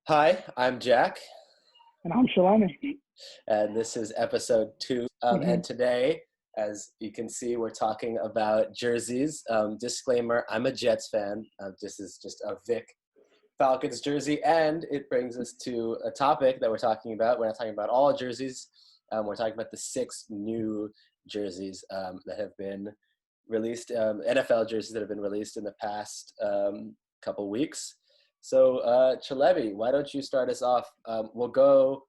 Hi, I'm Jack, And I'm Chillemi. and this is episode 2. And Hmm. today, as you can see, we're talking about jerseys. Disclaimer, I'm a Jets fan. This is just a Vic Falcons jersey, and it brings us to a topic that we're talking about. We're not talking about all jerseys. We're talking about the 6 new jerseys that have been released, NFL jerseys that have been released in the past couple weeks. So, Chillemi, why don't you start us off? We'll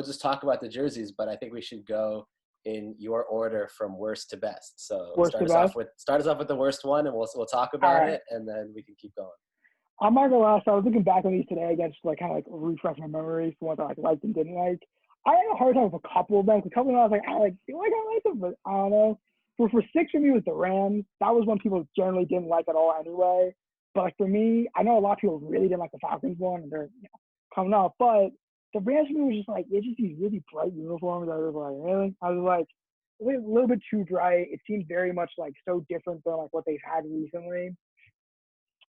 just talk about the jerseys, but I think we should go in your order from worst to best. So Worst to best. start us off with the worst one, and we'll talk All about right. it, and then we can keep going. I'm not gonna lie. So I was looking back on these today again, just to, like kind of like refresh my memories for ones I liked and didn't like. I had a hard time with a couple of them. A couple of them I was like, I like them, but I don't know. For six for me was the Rams. That was one people generally didn't like at all anyway. But like for me, I know a lot of people really didn't like the Falcons one, and they're coming up. But the Rams for me was just like it's just these really bright uniforms. I was like, really? I was like a little bit too bright. It seemed very much like so different than like what they've had recently.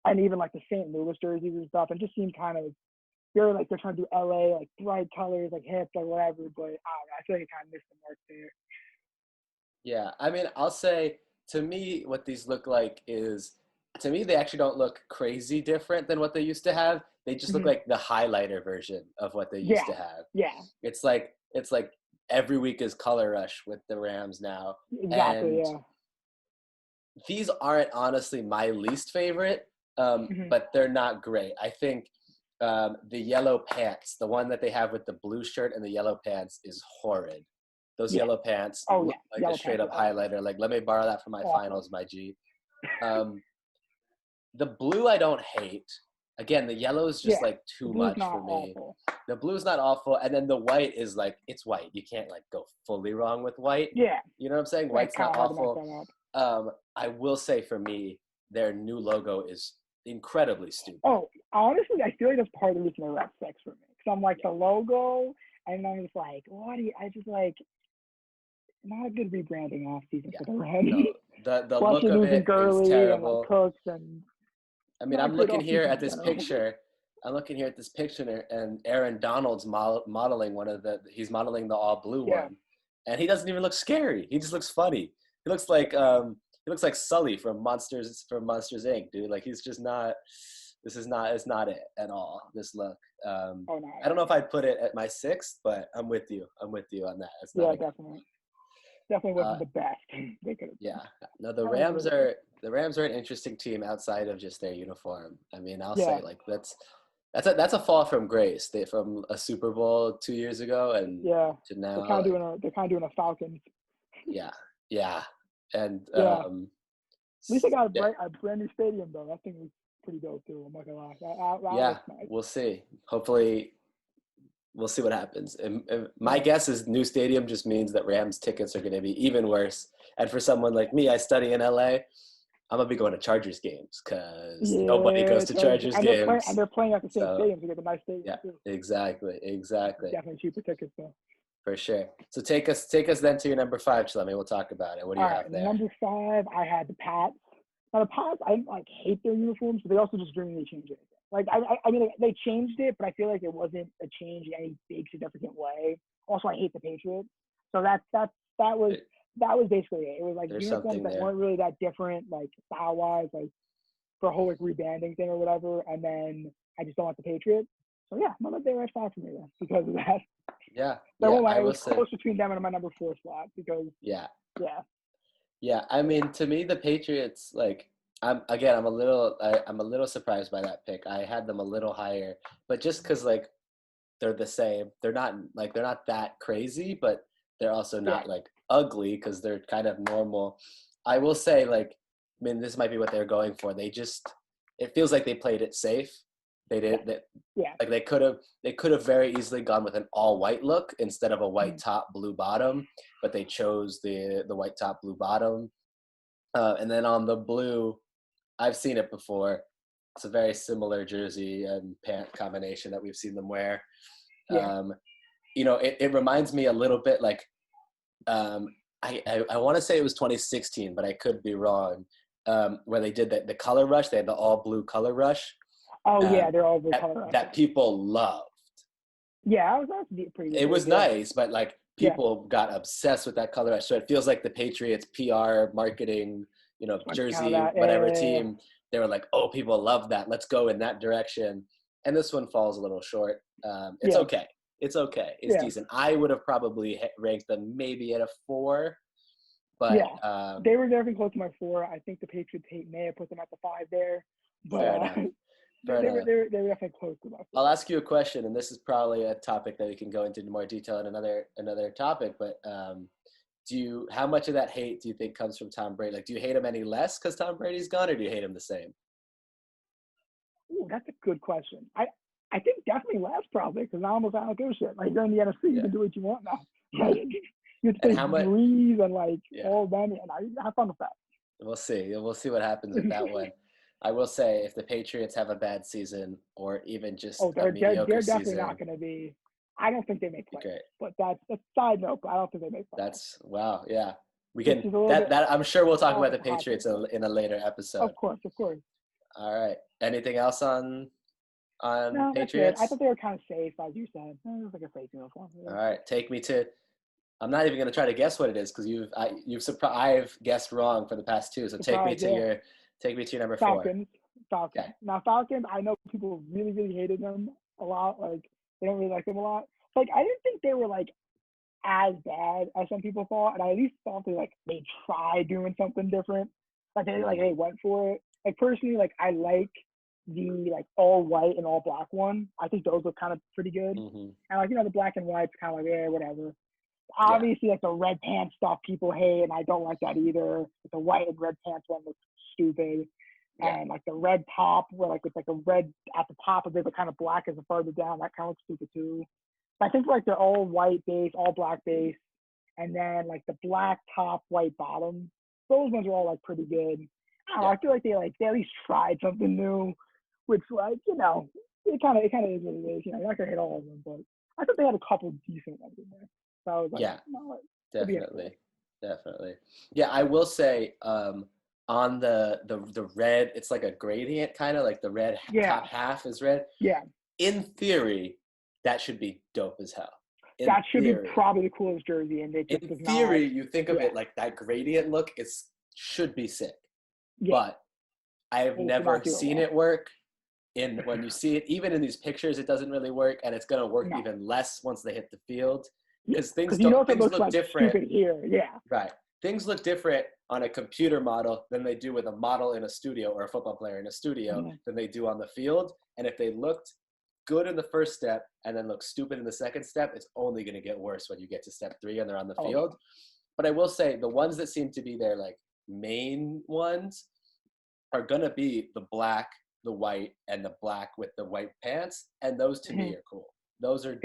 And even like the St. Louis jerseys and stuff, and just seemed kind of very like they're trying to do LA, like bright colors, like hip, like whatever. But I don't know, I feel like it kind of missed the mark there. Yeah, I mean, I'll say to me, what these look like is, to me, they actually don't look crazy different than what they used to have. They just look Mm-hmm. like the highlighter version of what they used Yeah, to have. yeah, It's like every week is color rush with the Rams now, exactly, and yeah. these aren't honestly my least favorite, Mm-hmm. but they're not great. I think the yellow pants, the one that they have with the blue shirt and the yellow pants, is horrid. Those Yeah. yellow pants Oh look yeah, like a yellow straight pants are up awful, highlighter. Like, let me borrow that for my awful. finals, my G. Um, the blue I don't hate. Again, the yellow is just Yeah, like the too blue's much for not me. awful. The blue's not awful, and then the white is like, it's white. You can't like go fully wrong with white. Yeah, You know what I'm saying? yeah, it's White's kind not of hard to mess awful. that up. I will say for me, their new logo is incredibly stupid. Oh, honestly, I feel like that's part of the reason I left six for me. Because I'm like the logo, and I'm just like, what do you? I just like not a good rebranding off season Yeah, for the Rams. no, the Plus, look you're of losing it is Gurley and like terrible. Cooks, and I mean, not a I'm great looking off here season at in this general. picture. I'm looking here at this picture, and Aaron Donald's modeling one of the. He's modeling the all blue Yeah. one, and he doesn't even look scary. He just looks funny. He looks like Sully from Monsters Inc. Dude, like he's just not. This is not. It's not it at all. This look. Oh no, I don't yeah, know if I'd put it at my sixth, but I'm with you. I'm with you on that. It's not yeah, a good. definitely Uh, wasn't the best they could have yeah. done. No, I don't agree with it. the Rams are an interesting team outside of just their uniform. I mean, I'll Yeah, say like that's a fall from grace. They from a Super Bowl 2 years ago and yeah, to now, like they're kind of doing a Falcons. yeah, yeah, and Yeah, at least they got yeah, a brand new stadium though. That thing was pretty dope too. I'm not gonna lie, that yeah. looks nice. We'll see. Hopefully, we'll see what happens. And my Yeah, guess is new stadium just means that Rams tickets are going to be even worse. And for someone like me, I study in LA. I'm gonna be going to Chargers games because nobody goes yeah, to Chargers and games. they're playing at the same So stadium, so you get a nice yeah, stadium too. exactly, Definitely cheaper tickets though. for sure. So take us then to your number 5, Chlemmie. We'll talk about it. What do All you right, have there? number five, I had the Pats. Now the Pats, I didn't like hate their uniforms, but they also just genuinely changed it. Like I mean, they changed it, but I feel like it wasn't a change in any big significant way. Also, I hate the Patriots, so that was that was basically it. It was like There's uniforms something that there. weren't really that different, like style wise, like for a whole like rebanding thing or whatever. And then I just don't like the Patriots. So yeah, I'm gonna they right spot for me then because of that. Yeah, So I yeah. won't lie, I it will was say, close between them and my number four spot because yeah, yeah, yeah. I so yeah. mean, to me, the Patriots, like, I'm a little surprised by that pick. I had them a little higher, but just because like they're the same. They're not that crazy, but they're also Yeah. not like ugly because they're kind of normal. I will say, like, I mean, this might be what they're going for. It feels like they played it safe. They Yeah. did that. Yeah. Like they could have very easily gone with an all white look instead of a white Mhm. top, blue bottom, but they chose the white top, blue bottom. And then on the blue, I've seen it before. It's a very similar jersey and pant combination that we've seen them wear. Yeah. Um, it reminds me a little bit like um, I want to say it was 2016, but I could be wrong. Where they did the color rush, they had the all blue color rush. Oh um, yeah, they're all that people loved. Yeah, that's pretty good. It was Yeah. nice, but like Yeah. people got obsessed with that color rush. So it feels like the Patriots PR marketing, Like kind of jersey, that. whatever team, they were like, oh, people love that. Let's go in that direction. And this one falls a little short. It's Yeah. okay. It's okay. It's Yeah. decent. I would have probably ranked them maybe at a 4, but Yeah. They were definitely close to my 4. I think the Patriots hate may have put them at the 5 there, but fair enough. Fair they enough. were definitely close to my 4. I'll ask you a question, and this is probably a topic that we can go into more detail in another topic. But how much of that hate do you think comes from Tom Brady? Like, do you hate him any less because Tom Brady's gone, or do you hate him the same? Ooh, that's a good question. I think definitely less probably because now almost I don't give a shit. Like you're in the NFC, you can do what you want now. Like, you have to And face how much? Breeze and like Yeah, all them, and I have fun with that. we'll see. We'll see what happens with that one. I will say, if the Patriots have a bad season, or even just Oh, a they're mediocre definitely season, not going to be. I don't think they make playoffs. great. But that's a side note. But I don't think they make playoffs. That's wow. Yeah, we Which can. is a little bit. That I'm sure we'll talk Oh, about the it's a hot Patriots take. in a later episode. Of course, of course. All right. Anything else on No, that's it. I Patriots? thought they were kind of safe, as you said. It was like a safe uniform. All right. Take me to. I'm not even going to try to guess what it is because I've guessed wrong for the past 2. So Surprise, yeah. take me to your number 4. Falcons. Okay. Now Falcons, I know people really, really hated them a lot. Like they don't really like them a lot. Like I didn't think they were like as bad as some people thought, and I at least thought they tried doing something different. Like they went for it. Like personally, like I like the like all white and all black one. I think those look kind of pretty good. Mm-hmm. And like the black and white's kind of like whatever. Yeah. Obviously, like the red pants stuff people hate, and I don't like that either. The white and red pants one looks stupid. Yeah. And like the red top, where like it's like a red at the top of it, but kind of black as the further down, that kind of looks stupid too. I think like they're all white base, all black base, and then like the black top, white bottom. Those ones are all like pretty good. I don't know, I feel like they at least tried something new, which like it kind of is what it is. You're not gonna hit all of them, but I thought they had a couple decent ones in there. So I was like, Yeah. no, Definitely. Yeah, I will say on the red, it's like a gradient kind of like the red top half is red. Yeah. In theory, that should be dope as hell. That should be probably the coolest jersey, and it just in does theory, not. you think of it like that gradient look. It should be sick, Yeah. but I have never seen it work. When you see it, even in these pictures, it doesn't really work, and it's gonna work even less once they hit the field because things look like different here. Yeah. Right. Things look different on a computer model than they do with a model in a studio or a football player in a studio than they do on the field. And if they looked good in the first step and then look stupid in the second step, it's only going to get worse when you get to step 3 and they're on the field. But I will say the ones that seem to be their like main ones are going to be the black, the white, and the black with the white pants. And those to me are cool. Those are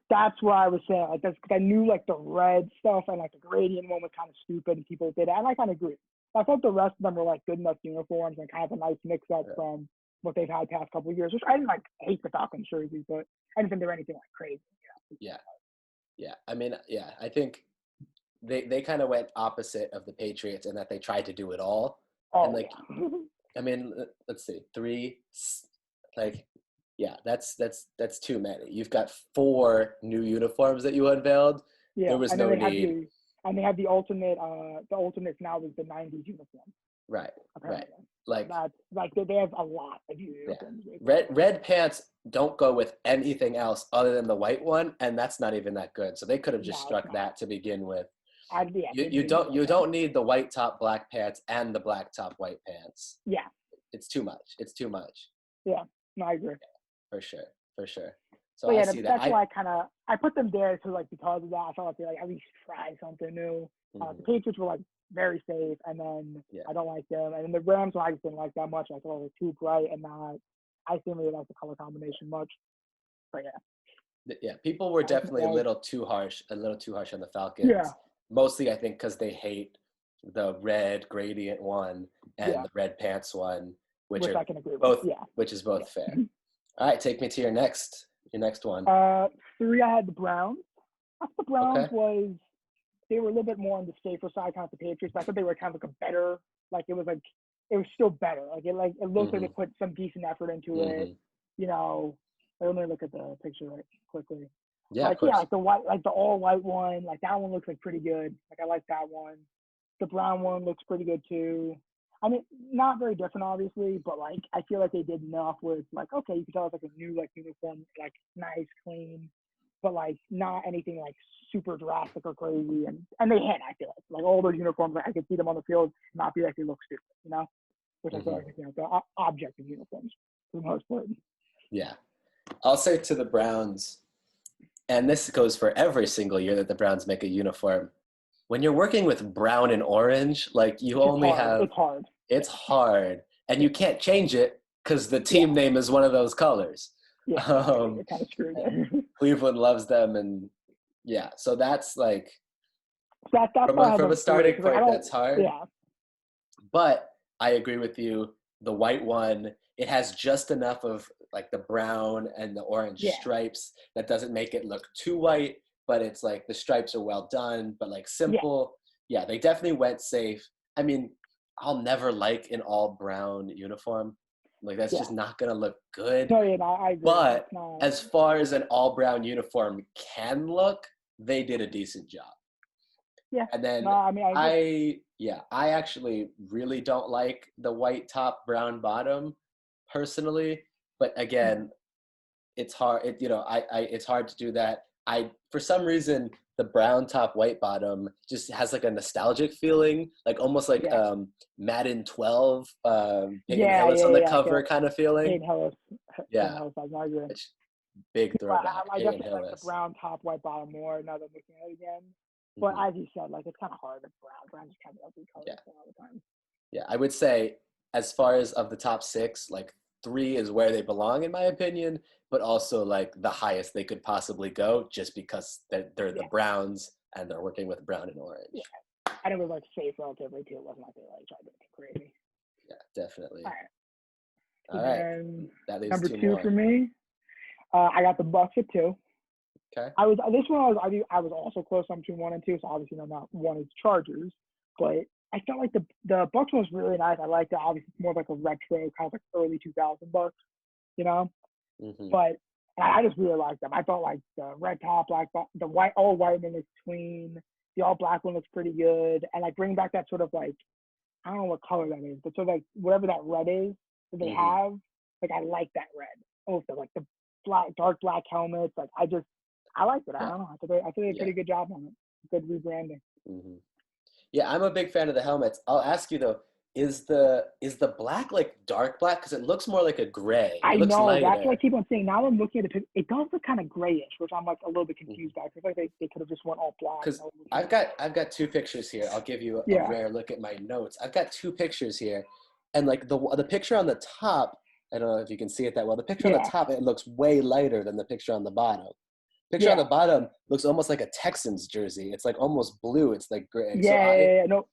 that's why I was saying like that's because I knew like the red stuff and like the gradient one was kind of stupid and people did it, and I kind of agree. I thought the rest of them were like good enough uniforms and kind of a nice mix up from what they've had past couple of years. Which I didn't like hate the Falcons jerseys, but I didn't think they were anything like crazy. Yeah. I mean, I think they kind of went opposite of the Patriots in that they tried to do it all. And like, I mean, let's see, 3, like. Yeah, that's too many. You've got 4 new uniforms that you unveiled. Yeah, there was no need. And they have the ultimate. The ultimate now is the '90s uniform. Right, apparently. right. That's like they have a lot of uniforms. Yeah. Red pants don't go with anything else other than the white one, and that's not even that good. So they could have just struck that to begin with. You don't need the white top black pants and the black top white pants. Yeah, it's too much. Yeah, no, I agree. For sure. So yeah, I see that. That's why I put them there to like because of that. I felt like they like at least try something new. The Patriots were like very safe, and then I don't like them. And then the Rams, I just didn't like that much. I thought they were too bright, and I didn't really like the color combination much. But yeah, people were definitely a little too harsh on the Falcons. Yeah, mostly I think because they hate the red gradient one and the red pants one, which are I can agree both, with. which is both fair. All right, take me to your next one. 3, I had the Browns. The Browns they were a little bit more on the safer side, kind of the Patriots. But I thought they were kind of like a better, like it was like it was still better. It looks like they Mhm. put some decent effort into it. Mhm. You know, let me look at the picture right quickly. Yeah, of Like yeah, course. like the white, like the all white one, like that one looks like pretty good. Like I like that one. The brown one looks pretty good too. I mean, not very different, obviously, but like I feel like they did enough where it's like, okay, you can tell it's like a new like uniform, like nice, clean, but like not anything like super drastic or crazy. And they hit, I feel like all those uniforms, like, I could see them on the field, not be like they look stupid, you know, which I feel Mhm. like the objective uniforms for the most part. Yeah. I'll say to the Browns, and this goes for every single year that the Browns make a uniform. When you're working with brown and orange, like you It's just only hard. have, It's hard. it's hard, and you can't change it because the Yeah, team name is one of those colors. yeah, exactly. Um, It's kind of screwed and there. Cleveland loves them, and yeah, so that's like That's from why I a have from a them three. starting Cause like I point, don't. that's hard. Yeah, But I agree with you. The white one, it has just enough of like the brown and the orange yeah, stripes that doesn't make it look too white, but it's like the stripes are well done, but like yeah, simple. Yeah, they definitely went safe. I mean, I'll never like an all brown uniform. Like that's yeah. just not gonna look good. No, yeah, no, I agree. It's But not. as far as an all brown uniform can look, they did a decent job. Yeah, And no, then I mean I agree. I actually really don't like the white top, brown bottom personally. But Mhm. again, it's hard. It's hard to do that. For some reason, the brown top, white bottom just has like a nostalgic feeling, like almost like Yeah, Madden 12, Peyton yeah, Hillis yeah, on the yeah. Like cover kind of feeling. Hayden Hillis, Hayden Yeah, Hillis. I agree. it's big But throwback, I Peyton definitely like the Hillis. brown top, white bottom more now that I'm looking at it again. But Hmm. as you said, like it's kind of hard with brown. Brown's kind of ugly color Yeah. a lot of the time. Yeah, I would say as far as of the top six, like three is where they belong in my opinion, but also like the highest they could possibly go just because they're the Yeah, Browns and they're working with brown and yeah. orange. And it was like safe relatively too. It wasn't like they like tried to make it crazy. Yeah, All definitely. right. So All right, then that leaves number two two for more. me, I got the Bucs at two. Okay. I was this one. I was also close on between one and two. So obviously, not one is Chargers, but I felt like the Bucs one was really nice. I liked it. Obviously, it's more like a retro kind of like early 2000 Bucs, you know. Hmm. But I just really liked them. I felt like the red top, the white, all white one was clean. The all black one looks pretty good, and like bringing back that sort of like I don't know what color that is, but sort of like whatever that red is that they Hmm. have. Like I like that red. Also, like the dark black helmets. Like I liked it. I Yeah. don't know. I think they did a Yeah. pretty good job on it. Good rebranding. Hmm. Yeah, I'm a big fan of the helmets. I'll ask you though, is the black like dark black? Because it looks more like a gray. I It looks know. That's what I lighter. keep on saying. Now that I'm looking at it, it does look kind of grayish, which I'm like a little bit Mhm. confused by. I feel like they could have just went all black. Because I've got two pictures here. I'll give you a Yeah. rare look at my notes. I've got two pictures here, and like the picture on the top, I don't know if you can see it that well. The picture on the Yeah. top, it looks way lighter than the picture on the bottom. Picture on Yeah. the bottom looks almost like a Texans jersey. It's like almost blue. It's like gray. So Yeah. I Yeah. Yeah. No,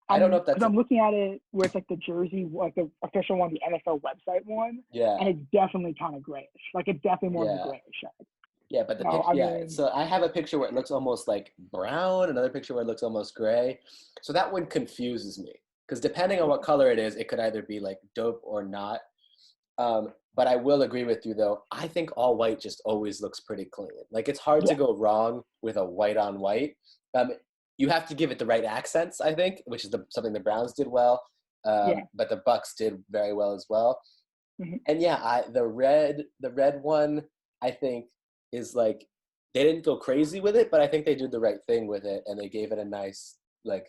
I don't know if because that's a I'm looking at it where it's like the jersey, like the official one, the NFL website one, and yeah it's definitely kind of grayish. Like it's definitely more of a yeah grayish shade. yeah. But the No, picture I yeah. mean, So I have a picture where it looks almost like brown. Another picture where it looks almost gray. So that one confuses me because depending on what color it is, it could either be like dope or not. But I will agree with you though. I think all white just always looks pretty clean. Like it's hard to yeah, go wrong with a white on white. Um, you have to give it the right accents, I think, which is something the Browns did well. yeah, But the Bucks did very well as well. hmm And yeah, the red one, I think is like they didn't go crazy with it, but I think they did the right thing with it, and they gave it a like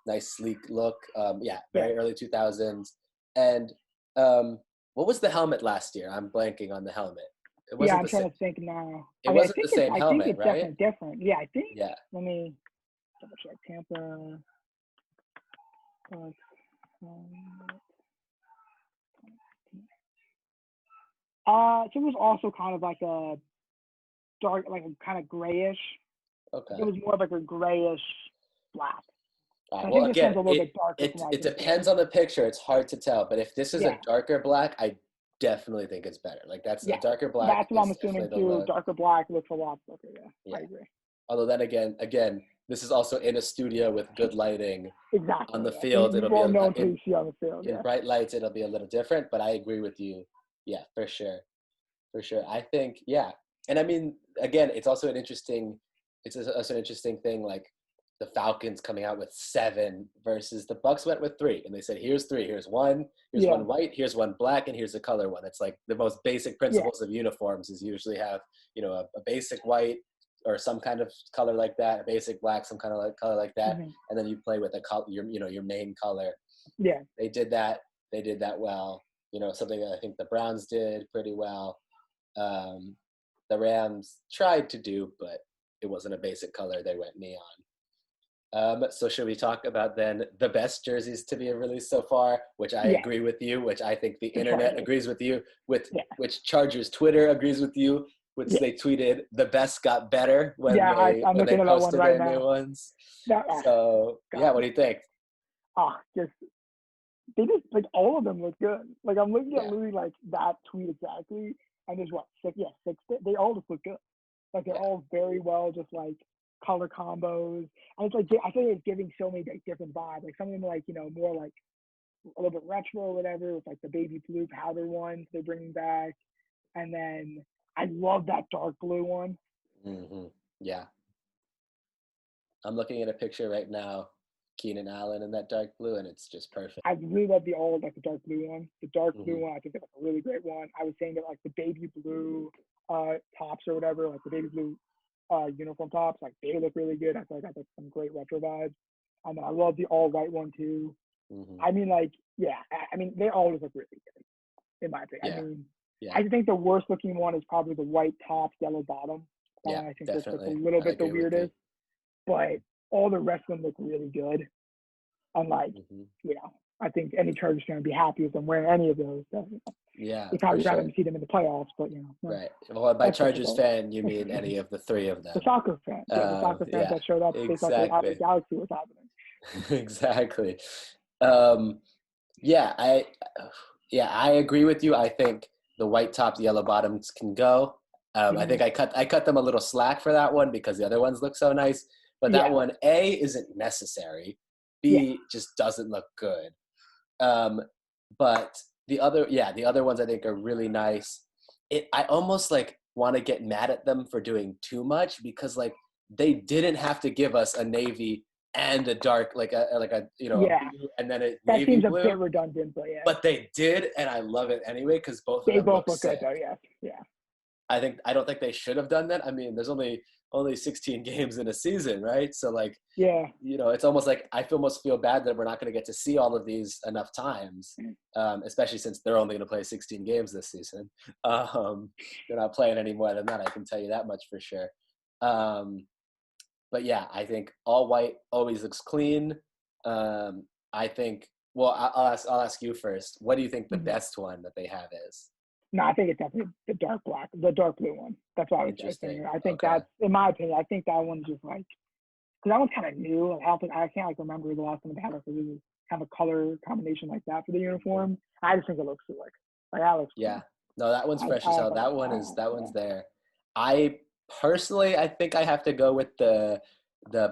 nice sleek look. Yeah, yeah, very early 2000s. And um, what was the helmet last year? I'm blanking on the helmet. It yeah. wasn't I'm the same. trying to think now. It I mean, wasn't the same I think helmet, it's right? definitely different. Yeah, I think. Yeah. Let me double check. Tampa. Uh, so it was also kind of like a dark, like a kind of grayish. It Okay. was more of like a grayish black. All So right. I Well, think this again, one's a little bit darker from it what I it can see. depends on the picture. It's hard to tell, but if this is a Yeah, darker black, I definitely think it's better. Like that's a yeah. darker black That's what I'm is definitely assuming the too. look. Darker black looks a lot darker. Yeah, I Yeah. agree. Although then again, this is also in a studio with good lighting. Exactly. On the Yeah. field, You it'll be won't know until you see on the field. in Yeah. bright lights, it'll be a little different. But I agree with you. Yeah, for sure. I think, yeah. And I mean, again, it's also also an interesting thing, like the Falcons coming out with 7 versus the Bucs went with 3. And they said, here's 3, here's one white, here's one black, and here's a color one. It's like the most basic principles of uniforms is usually have, a basic white or some kind of color like that, a basic black, some kind of color like that. Mm-hmm. And then you play with your main color. Yeah. They did that well. Something that I think the Browns did pretty well. The Rams tried to do, but it wasn't a basic color. They went neon. So should we talk about then the best jerseys to be released so far, which I agree with you, which I think the internet agrees with you, which Chargers Twitter agrees with you, which they tweeted the best got better when they posted their new ones. So what do you think? They just like all of them look good. Like I'm looking at literally like that tweet exactly, and there's 6. They all just look good. Like they're all very well, just like color combos, and it's like I feel like it's giving so many like different vibes. Like some of them are like more like a little bit retro or whatever, with like the baby blue powder ones they're bringing back, and then I love that dark blue one. Mm-hmm. Yeah, I'm looking at a picture right now. Keenan Allen in that dark blue, and it's just perfect. I really love the dark blue one. The dark blue one, I think that's a really great one. I was saying that like the baby blue tops or whatever, like the baby blue uniform tops, like they look really good. I feel like that's like some great retro vibes. And then I love the all white one too. Mm-hmm. I mean, like, I mean, they all look really good, in my opinion. Yeah. I think the worst looking one is probably the white top, yellow bottom. Yeah, I think definitely. that's a little bit the weirdest. But all the rest of them look really good. And like, I think any Chargers fan would be happy with them wearing any of those. So, yeah, you probably rather see them in the playoffs, but right. Well, by Chargers fan, you mean any of the 3 of them? The soccer fan, the soccer fans that showed up. They thought the Galaxy was happening. Exactly. I agree with you. I think the white top, yellow bottoms can go. I think I cut them a little slack for that one because the other ones look so nice. But that one, A, isn't necessary. B, just doesn't look good. But the other ones I think are really nice. I almost like want to get mad at them for doing too much because like they didn't have to give us a navy and a dark a blue and then a that navy seems blue. A bit redundant, but they did, and I love it anyway because both of them look sick. Good though. Yeah. I don't think they should have done that. I mean, there's only 16 games in a season, right? So like, it's almost like I almost feel bad that we're not going to get to see all of these enough times, especially since they're only going to play 16 games this season. They're not playing any more than that. I can tell you that much for sure. But yeah, I think all white always looks clean. I think. Well, I'll ask you first. What do you think the best one that they have is? No, I think it's definitely the dark blue one. That's what I was saying. I think that's, in my opinion, I think that one's just like, because that one's kind of new. Like, I can't like remember the last time they had like a really kind of a color combination like that for the uniform. I just think it looks slick. Like that looks. Yeah, no, that one's fresh as hell. That one's there. I personally, I think I have to go with the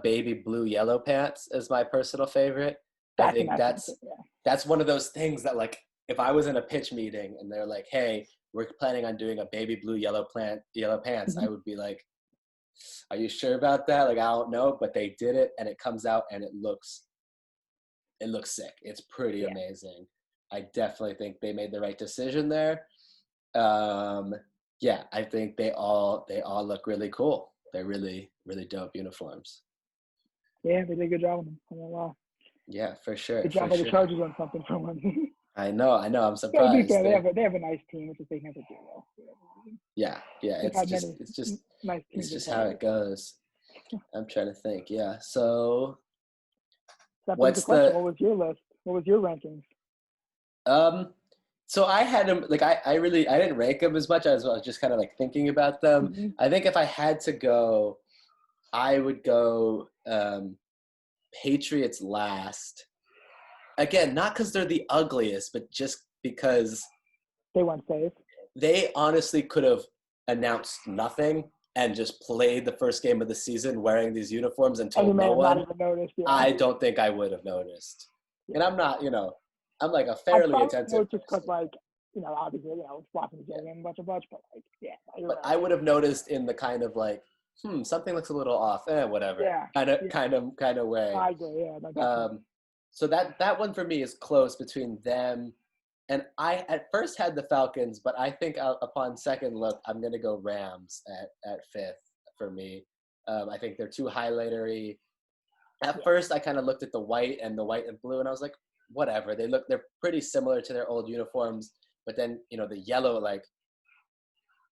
baby blue yellow pants as my personal favorite. I think that's one of those things that like. If I was in a pitch meeting and they're like, "Hey, we're planning on doing a baby blue yellow pants," I would be like, "Are you sure about that?" Like, I don't know, but they did it, and it comes out, and it looks sick. It's pretty amazing. I definitely think they made the right decision there. I think they all look really cool. They're really, really dope uniforms. Yeah, they did a good job on them. I won't lie. Yeah, for sure. Good job by the Chargers on something from them. I know. I'm surprised. They have a nice team, which is they never do well. Yeah. It's just how it goes. I'm trying to think. Yeah. So, what's the question? What was your list? What was your rankings? So I had them like I didn't rank them as much as I was just kind of like thinking about them. Mm-hmm. I think if I had to go, I would go Patriots last. Again, not because they're the ugliest, but just because they went safe. They honestly could have announced nothing and just played the first game of the season wearing these uniforms and And you told may no have not one, even noticed. Yeah. I don't think I would have noticed. And I'm not, I'm like a I fairly probably attentive noticed just because, person. like, obviously, watching the game a bunch, but like, yeah. But I would have noticed in the kind of like, something looks a little off. Whatever. Yeah. Kind of way. I agree. Yeah. No, definitely. So that one for me is close between them. And I at first had the Falcons, but I think upon second look, I'm going to go Rams at fifth for me. I think they're too highlightery. At first, I kind of looked at the white and blue, and I was like, whatever. They're pretty similar to their old uniforms, but then the yellow like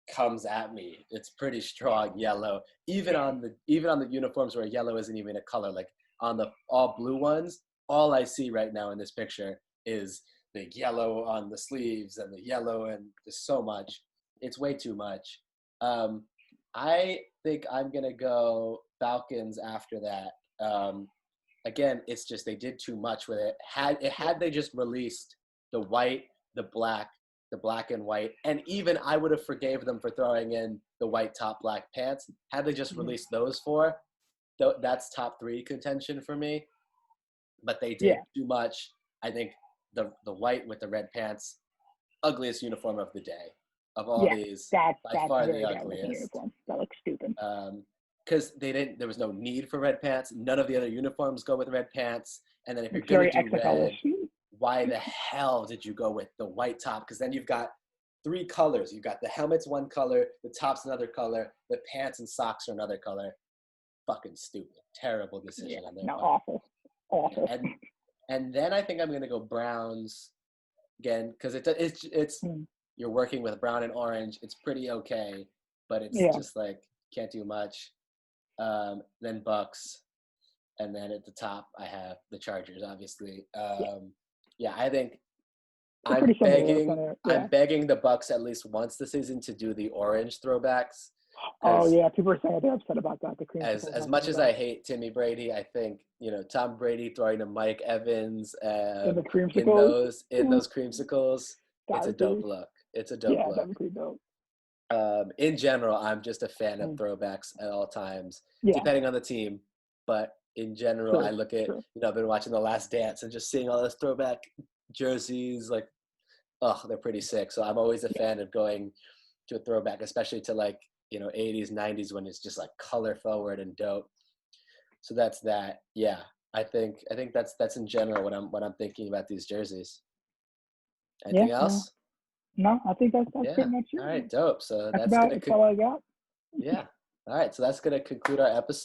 comes at me. It's pretty strong yellow, even on the uniforms where yellow isn't even a color. Like on the all blue ones, all I see right now in this picture is the yellow on the sleeves and the yellow, and just so much. It's way too much. I think I'm gonna go Falcons after that. Again, it's just they did too much with it. Had they just released the white, the black and white, and even I would have forgave them for throwing in the white top, black pants. Had they just released those four, that's top three contention for me. But they did too much. I think the white with the red pants, ugliest uniform of the day. Of all these, that's by far very the bad looking ugliest. uniform. That looks stupid. Because there was no need for red pants. None of the other uniforms go with red pants. And then if It's you're going very to do red, XFL-ish. why the hell did you go with the white top? Because then you've got three colors. You've got the helmet's one color, the top's another color, the pants and socks are another color. Fucking stupid. Terrible decision on their part. Awful. And then I think I'm going to go Browns again, because it's you're working with brown and orange. It's pretty okay, but it's just like can't do much. Then Bucs, and then at the top I have the Chargers, obviously. I think I'm begging the Bucs at least once this season to do the orange throwbacks. Oh yeah, people are saying they're upset about that. The as much as I hate Timmy Brady, I think Tom Brady throwing to Mike Evans in those creamsicles. It's a dope look. It's a dope look. Yeah, that'd be pretty dope. In general, I'm just a fan of throwbacks at all times, depending on the team. But in general, I look at I've been watching The Last Dance and just seeing all those throwback jerseys, like, they're pretty sick. So I'm always a fan of going to a throwback, especially to like 80s, 90s when it's just like color forward and dope. So that's that. Yeah, I think that's in general what I'm thinking about these jerseys. Anything else? No, I think that's pretty much it. All right, dope. So that's all I got. Yeah. All right, so that's gonna conclude our episode.